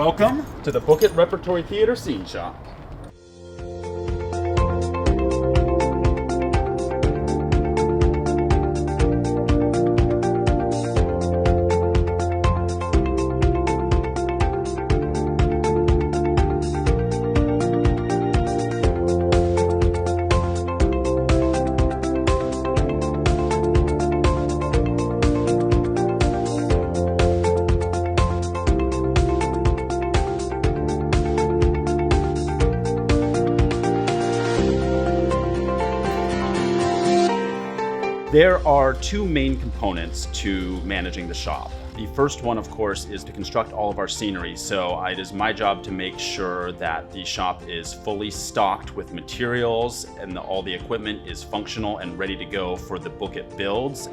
Welcome to the Book It Repertory Theater Scene Shop. There are two main components to managing the shop. The first one, of course, is to construct all of our scenery. So it is my job to make sure that the shop is fully stocked with materials and all the equipment is functional and ready to go for the Book It builds.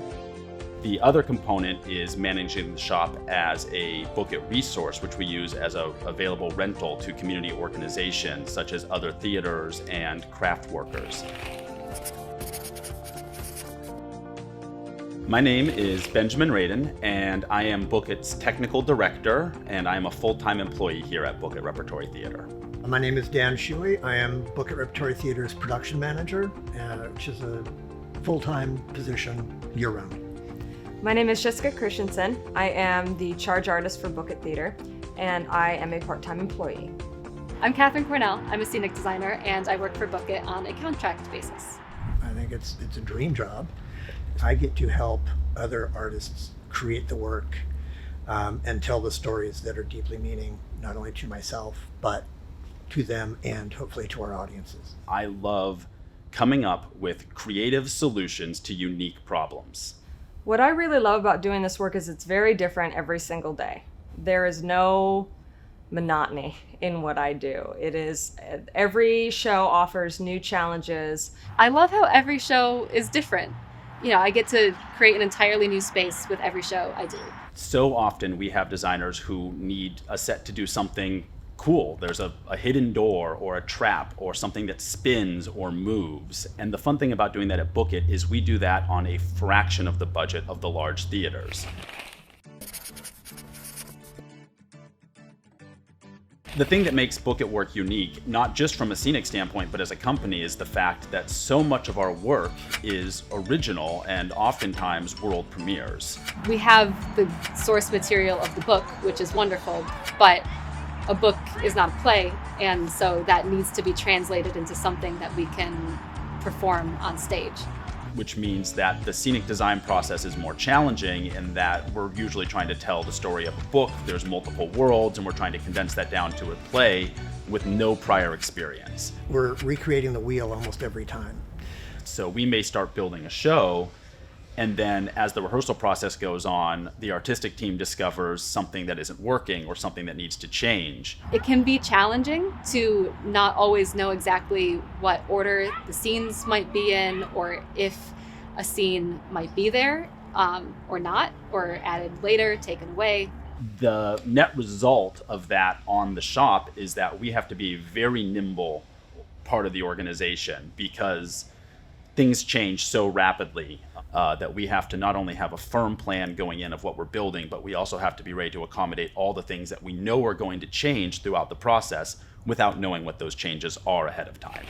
The other component is managing the shop as a Book It resource, which we use as an available rental to community organizations such as other theaters and craft workers. My name is Benjamin Radin, and I am Book It's technical director, and I am a full-time employee here at Book It Repertory Theater. My name is Dan Shuey. I am Book It Repertory Theater's production manager, which is a full-time position year-round. My name is Jessica Christensen. I am the charge artist for Book It Theater, and I am a part-time employee. I'm Catherine Cornell. I'm a scenic designer, and I work for Book It on a contract basis. I think it's a dream job. I get to help other artists create the work and tell the stories that are deeply meaning, not only to myself, but to them and hopefully to our audiences. I love coming up with creative solutions to unique problems. What I really love about doing this work is it's very different every single day. There is no monotony in what I do. It is, every show offers new challenges. I love how every show is different. You know, I get to create an entirely new space with every show I do. So often we have designers who need a set to do something cool. There's a hidden door or a trap or something that spins or moves. And the fun thing about doing that at Book It is we do that on a fraction of the budget of the large theaters. The thing that makes Book It work unique, not just from a scenic standpoint, but as a company, is the fact that so much of our work is original and oftentimes world premieres. We have the source material of the book, which is wonderful, but a book is not a play, and so that needs to be translated into something that we can perform on stage. Which means that the scenic design process is more challenging in that we're usually trying to tell the story of a book. There's multiple worlds, and we're trying to condense that down to a play with no prior experience. We're recreating the wheel almost every time. So we may start building a show, and then as the rehearsal process goes on, the artistic team discovers something that isn't working or something that needs to change. It can be challenging to not always know exactly what order the scenes might be in, or if a scene might be there or not, or added later, taken away. The net result of that on the shop is that we have to be a very nimble part of the organization because things change so rapidly that we have to not only have a firm plan going in of what we're building, but we also have to be ready to accommodate all the things that we know are going to change throughout the process without knowing what those changes are ahead of time.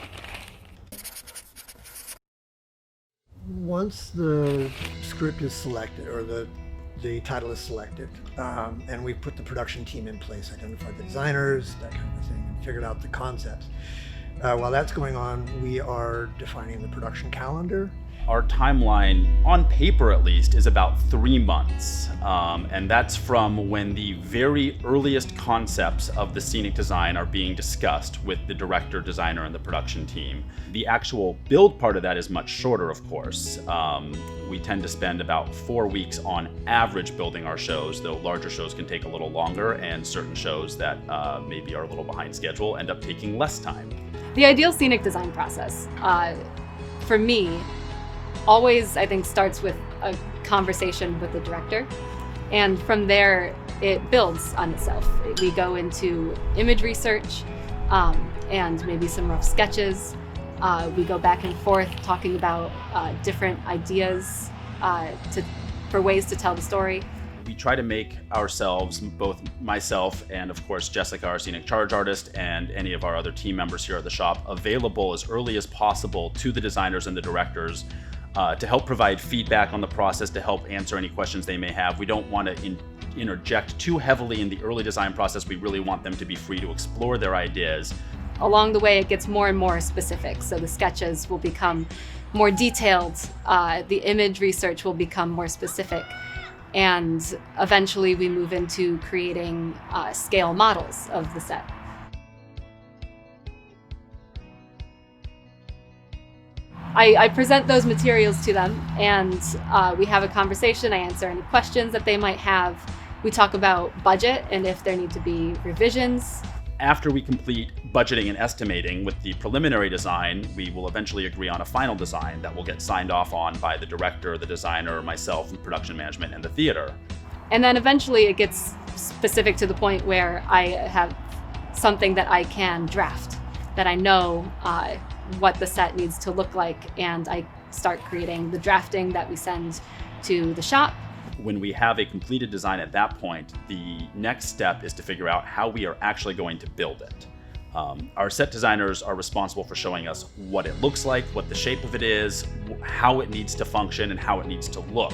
Once the script is selected, or the title is selected, and we've put the production team in place, identified the designers, that kind of thing, and figured out the concepts. While that's going on, we are defining the production calendar. Our timeline, on paper at least, is about 3 months. And that's from when the very earliest concepts of the scenic design are being discussed with the director, designer, and the production team. The actual build part of that is much shorter, of course. We tend to spend about 4 weeks on average building our shows, though larger shows can take a little longer, and certain shows that maybe are a little behind schedule end up taking less time. The ideal scenic design process, for me, always, I think, starts with a conversation with the director. And from there, it builds on itself. We go into image research and maybe some rough sketches. We go back and forth talking about different ideas for ways to tell the story. we try to make ourselves, both myself and of course Jessica, our scenic charge artist, and any of our other team members here at the shop, available as early as possible to the designers and the directors to help provide feedback on the process, to help answer any questions they may have. We don't want to interject too heavily in the early design process. We really want them to be free to explore their ideas. Along the way, it gets more and more specific. So the sketches will become more detailed, the image research will become more specific, and eventually we move into creating scale models of the set. I present those materials to them, and we have a conversation. I answer any questions that they might have. We talk about budget and if there need to be revisions. After we complete budgeting and estimating with the preliminary design, we will eventually agree on a final design that will get signed off on by the director, the designer, myself, and production management, and the theater. And then eventually it gets specific to the point where I have something that I can draft, that I know what the set needs to look like, and I start creating the drafting that we send to the shop. When we have a completed design at that point, the next step is to figure out how we are actually going to build it. Our set designers are responsible for showing us what it looks like, what the shape of it is, how it needs to function, and how it needs to look.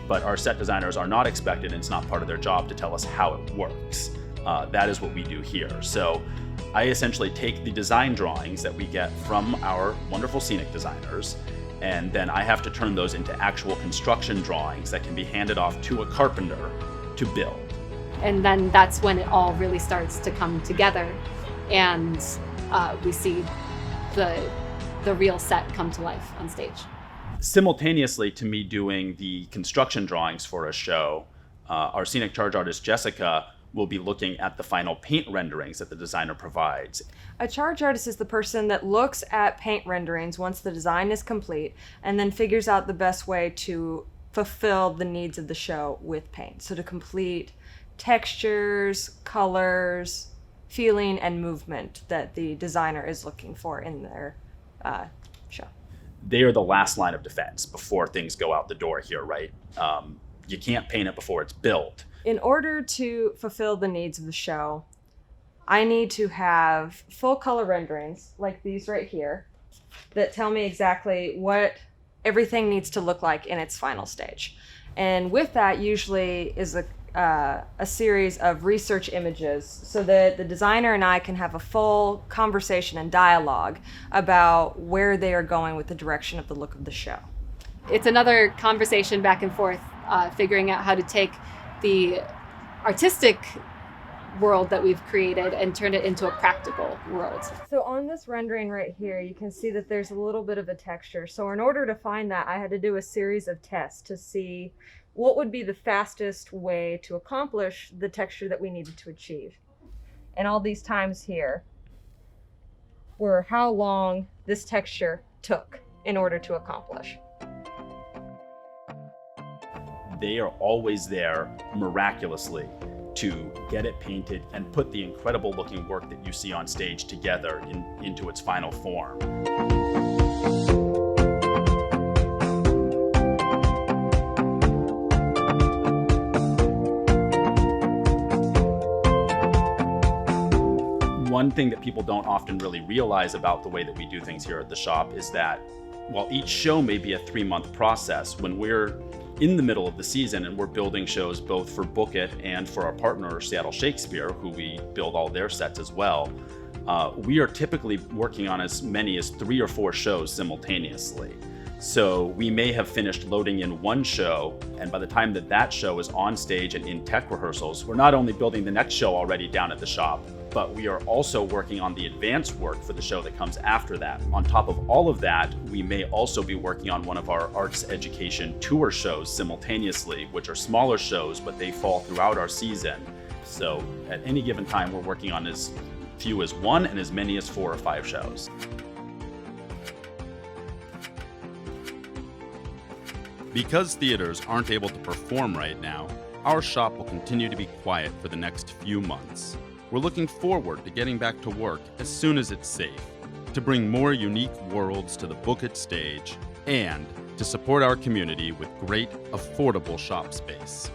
But our set designers are not expected, and it's not part of their job, to tell us how it works. That is what we do here. So I essentially take the design drawings that we get from our wonderful scenic designers, and then I have to turn those into actual construction drawings that can be handed off to a carpenter to build. And then that's when it all really starts to come together, and we see the real set come to life on stage. Simultaneously to me doing the construction drawings for a show, our scenic charge artist Jessica will be looking at the final paint renderings that the designer provides. A charge artist is the person that looks at paint renderings once the design is complete and then figures out the best way to fulfill the needs of the show with paint. So to complete textures, colors, feeling, and movement that the designer is looking for in their show. They are the last line of defense before things go out the door here, right? You can't paint it before it's built. In order to fulfill the needs of the show, I need to have full color renderings like these right here that tell me exactly what everything needs to look like in its final stage. And with that usually is a series of research images so that the designer and I can have a full conversation and dialogue about where they are going with the direction of the look of the show. It's another conversation back and forth, figuring out how to take the artistic world that we've created and turn it into a practical world. So on this rendering right here, you can see that there's a little bit of a texture. So in order to find that, I had to do a series of tests to see what would be the fastest way to accomplish the texture that we needed to achieve. And all these times here were how long this texture took in order to accomplish. They are always there miraculously to get it painted and put the incredible looking work that you see on stage together into its final form. One thing that people don't often really realize about the way that we do things here at the shop is that while each show may be a 3-month process, when we're in the middle of the season and we're building shows both for Book It and for our partner Seattle Shakespeare, who we build all their sets as well, we are typically working on as many as 3 or 4 shows simultaneously. So we may have finished loading in one show, and by the time that that show is on stage and in tech rehearsals, we're not only building the next show already down at the shop, but we are also working on the advanced work for the show that comes after that. On top of all of that, we may also be working on one of our arts education tour shows simultaneously, which are smaller shows, but they fall throughout our season. So at any given time, we're working on as few as 1 and as many as 4 or 5 shows. Because theaters aren't able to perform right now, our shop will continue to be quiet for the next few months. We're looking forward to getting back to work as soon as it's safe, to bring more unique worlds to the Book It stage, and to support our community with great, affordable shop space.